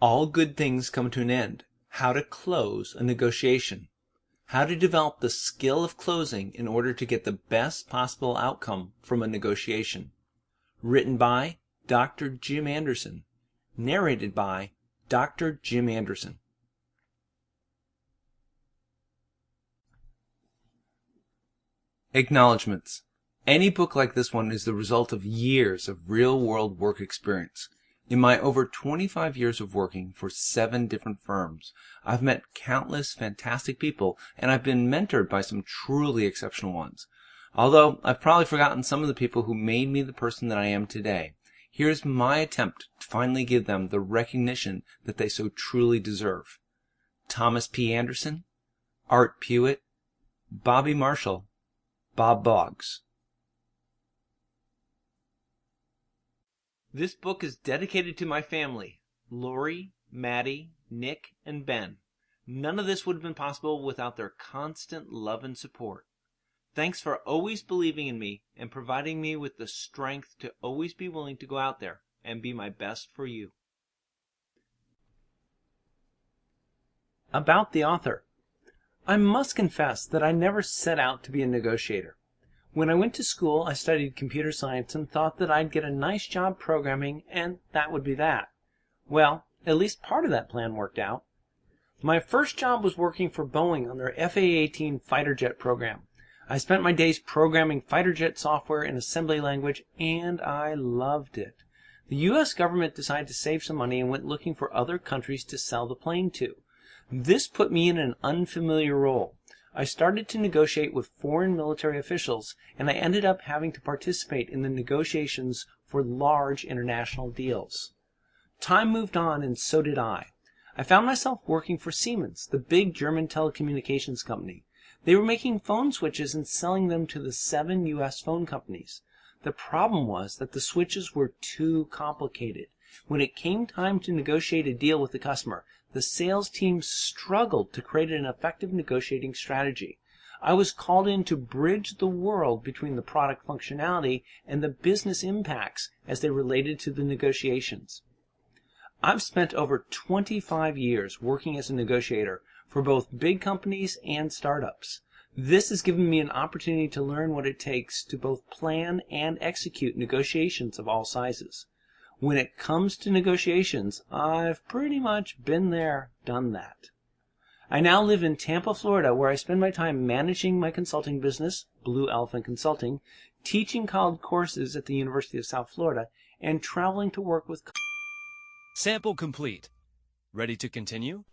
All good things come to an end. How to close a negotiation. How to develop the skill of closing in order to get the best possible outcome from a negotiation. Written by Dr. Jim Anderson. Narrated by Dr. Jim Anderson. Acknowledgements. Any book like this one is the result of years of real-world work experience. In my over 25 years of working for 7 different firms, I've met countless fantastic people, and I've been mentored by some truly exceptional ones. Although I've probably forgotten some of the people who made me the person that I am today, here's my attempt to finally give them the recognition that they so truly deserve. Thomas P. Anderson, Art Pewitt, Bobby Marshall, Bob Boggs. This book is dedicated to my family, Lori, Maddie, Nick, and Ben. None of this would have been possible without their constant love and support. Thanks for always believing in me and providing me with the strength to always be willing to go out there and be my best for you. About the author. I must confess that I never set out to be a negotiator. When I went to school, I studied computer science and thought that I'd get a nice job programming and that would be that. Well, at least part of that plan worked out. My first job was working for Boeing on their FA-18 fighter jet program. I spent my days programming fighter jet software in assembly language, and I loved it. The U.S. government decided to save some money and went looking for other countries to sell the plane to. This put me in an unfamiliar role. I started to negotiate with foreign military officials, and I ended up having to participate in the negotiations for large international deals. Time moved on, and so did I. I found myself working for Siemens, the big German telecommunications company. They were making phone switches and selling them to the 7 U.S. phone companies. The problem was that the switches were too complicated. When it came time to negotiate a deal with the customer, the sales team struggled to create an effective negotiating strategy. I was called in to bridge the world between the product functionality and the business impacts as they related to the negotiations. I've spent over 25 years working as a negotiator for both big companies and startups. This has given me an opportunity to learn what it takes to both plan and execute negotiations of all sizes. When it comes to negotiations, I've pretty much been there, done that. I now live in Tampa, Florida, where I spend my time managing my consulting business, Blue Elephant Consulting, teaching college courses at the University of South Florida, and traveling to work with... Sample complete. Ready to continue?